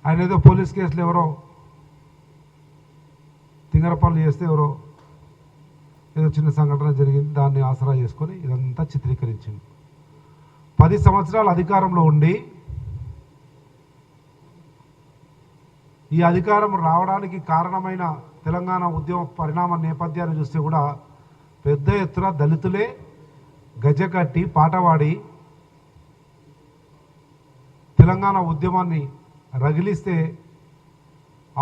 ఆయన ఏదో పోలీస్ కేసులు ఎవరో తింగర పనులు చేస్తే ఎవరో ఏదో చిన్న సంఘటన జరిగింది, దాన్ని ఆసరా చేసుకొని ఇదంతా చిత్రీకరించింది. 10 సంవత్సరాలు అధికారంలో ఉండి ఈ అధికారం రావడానికి కారణమైన తెలంగాణ ఉద్యమ పరిణామ నేపథ్యాన్ని చూస్తే కూడా పెద్ద ఎత్తున దళితులే గజకట్టి పాటవాడి తెలంగాణ ఉద్యమాన్ని రగిలిస్తే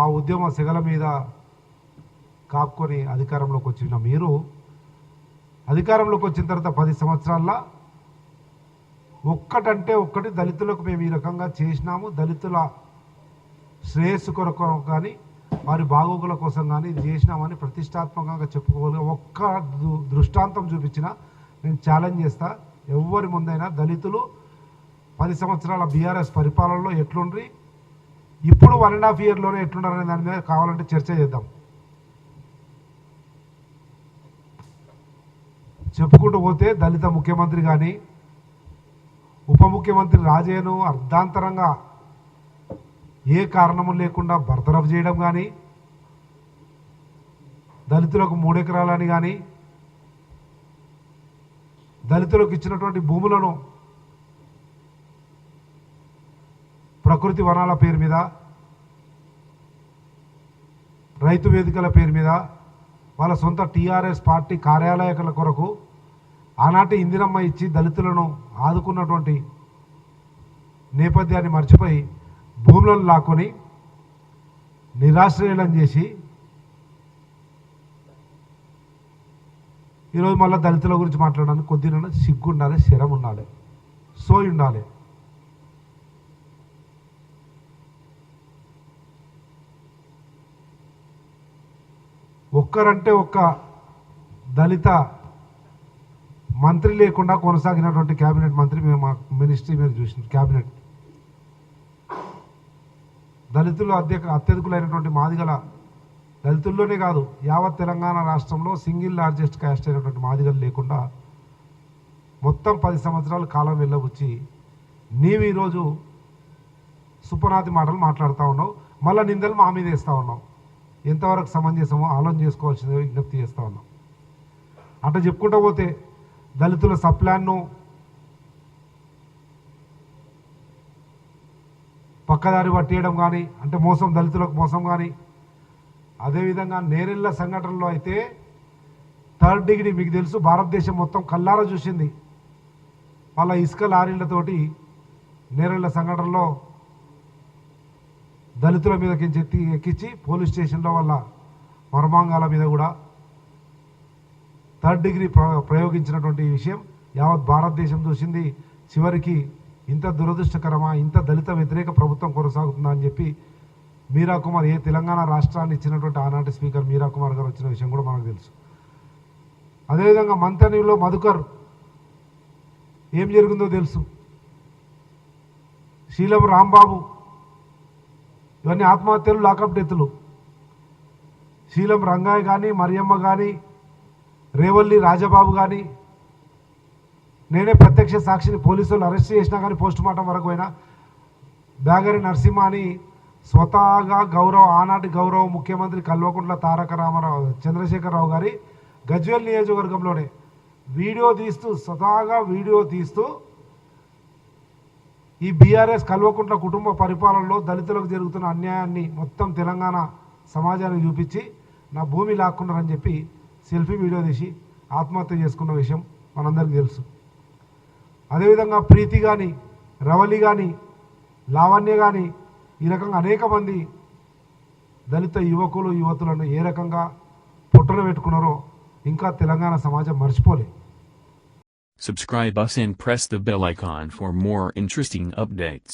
ఆ ఉద్యమ సెగల మీద కాపుకొని అధికారంలోకి వచ్చిన మీరు అధికారంలోకి వచ్చిన తర్వాత 10 సంవత్సరాల్లో ఒక్కటంటే ఒక్కటి దళితులకు మేము ఈ రకంగా చేసినాము, దళితుల శ్రేయస్సు కొరకు కానీ వారి బాగోగుల కోసం కానీ ఇది చేసినామని ప్రతిష్టాత్మకంగా చెప్పుకోగలిగే ఒక్క దృష్టాంతం చూపించిన నేను ఛాలెంజ్ చేస్తా. ఎవరి ముందైనా దళితులు 10 సంవత్సరాల బీఆర్ఎస్ పరిపాలనలో ఎట్లుండ్రి, ఇప్పుడు 1.5 ఇయర్లోనే ఎట్లున్నారనే దాని మీద కావాలంటే చర్చ చేద్దాం. చెప్పుకుంటూ పోతే దళిత ముఖ్యమంత్రి కానీ ఉప ముఖ్యమంత్రి రాజేను అర్ధాంతరంగా ఏ కారణము లేకుండా బర్తరఫ్ చేయడం కానీ, దళితులకు 3 ఎకరాలని కానీ, దళితులకు ఇచ్చినటువంటి భూములను ప్రకృతి వనాల పేరు మీద, రైతు వేదికల పేరు మీద, వాళ్ళ సొంత టీఆర్ఎస్ పార్టీ కార్యాలయాల కొరకు ఆనాటి ఇందిరమ్మ ఇచ్చి దళితులను ఆదుకున్నటువంటి నేపథ్యాన్ని మర్చిపోయి భూములను లాక్కొని నిరాశ్రయులను చేసి ఈరోజు మళ్ళీ దళితుల గురించి మాట్లాడడానికి కొద్దిగా సిగ్గు ఉండాలి, శరం ఉండాలి, సోయి ఉండాలి. ఒక్కరంటే ఒక్క దళిత మంత్రి లేకుండా కొనసాగినటువంటి క్యాబినెట్ మంత్రి మేము మా మినిస్ట్రీ మీద చూసిన క్యాబినెట్ దళితులు అత్యధికులైనటువంటి మాదిగల దళితుల్లోనే కాదు యావత్ తెలంగాణ రాష్ట్రంలో సింగిల్ లార్జెస్ట్ క్యాస్ట్ అయినటువంటి మాదిగలు లేకుండా మొత్తం 10 సంవత్సరాల కాలం వెళ్ళబుచ్చి నీవు ఈరోజు సుపనాతి మాటలు మాట్లాడుతూ ఉన్నావు, మళ్ళీ నిందలు మా మీద వేస్తూ ఉన్నావు. ఎంతవరకు సమంజసమో ఆలోచన చేసుకోవాల్సిందో విజ్ఞప్తి చేస్తూ ఉన్నాం. అట్లా చెప్పుకుంటూ పోతే దళితుల సప్లాన్ను పక్కదారి పట్టేయడం కానీ, అంటే మోసం, దళితులకు మోసం కానీ, అదేవిధంగా నేరెళ్ళ సంఘటనలో అయితే 3rd డిగ్రీ మీకు తెలుసు, భారతదేశం మొత్తం కల్లారా చూసింది. వాళ్ళ ఇసుక లారీలతోటి నేరెళ్ళ సంఘటనలో దళితుల మీద ఎక్కించి పోలీస్ స్టేషన్లో వాళ్ళ మర్మాంగాల మీద కూడా 3rd డిగ్రీ ప్రయోగించినటువంటి విషయం యావత్ భారతదేశం చూసింది. చివరికి ఇంత దురదృష్టకరమా, ఇంత దళిత వ్యతిరేక ప్రభుత్వం కొనసాగుతుందా అని చెప్పి మీరా కుమార్, ఏ తెలంగాణ రాష్ట్రాన్ని ఇచ్చినటువంటి ఆనాటి స్పీకర్ మీరా కుమార్ గారు వచ్చిన విషయం కూడా మనకు తెలుసు. అదేవిధంగా మంతనిలో మధుకర్ ఏం జరిగిందో తెలుసు. శీలం రాంబాబు, ఇవన్నీ ఆత్మహత్యలు, లాకప్ డెత్తులు. శీలం రంగయ్య కానీ, మరియమ్మ కానీ, రేవల్లి రాజబాబు కానీ, నేనే ప్రత్యక్ష సాక్షిని, పోలీసులు అరెస్ట్ చేసినా కానీ పోస్ట్ మార్టం వరకు పోయినా. బ్యాగరి నరసింహ అని స్వతహాగా ఆనాటి గౌరవ ముఖ్యమంత్రి కల్వకుంట్ల తారక రామారావు చంద్రశేఖరరావు గారి గజ్వేల్ నియోజకవర్గంలోనే స్వతహాగా వీడియో తీస్తూ ఈ బీఆర్ఎస్ కల్వకుంట్ల కుటుంబ పరిపాలనలో దళితులకు జరుగుతున్న అన్యాయాన్ని మొత్తం తెలంగాణ సమాజానికి చూపించి నా భూమి లాక్కున్నారని చెప్పి సెల్ఫీ వీడియో తీసి ఆత్మహత్య చేసుకున్న విషయం మనందరికీ తెలుసు. అదేవిధంగా ప్రీతి కానీ, రవలి కానీ, లావణ్య కానీ, ఈ రకంగా అనేక మంది దళిత యువకులు యువతులను ఏ రకంగా పొట్టన పెట్టుకున్నారో ఇంకా తెలంగాణ సమాజం మర్చిపోలేదు. Subscribe us and press the bell icon for more interesting updates.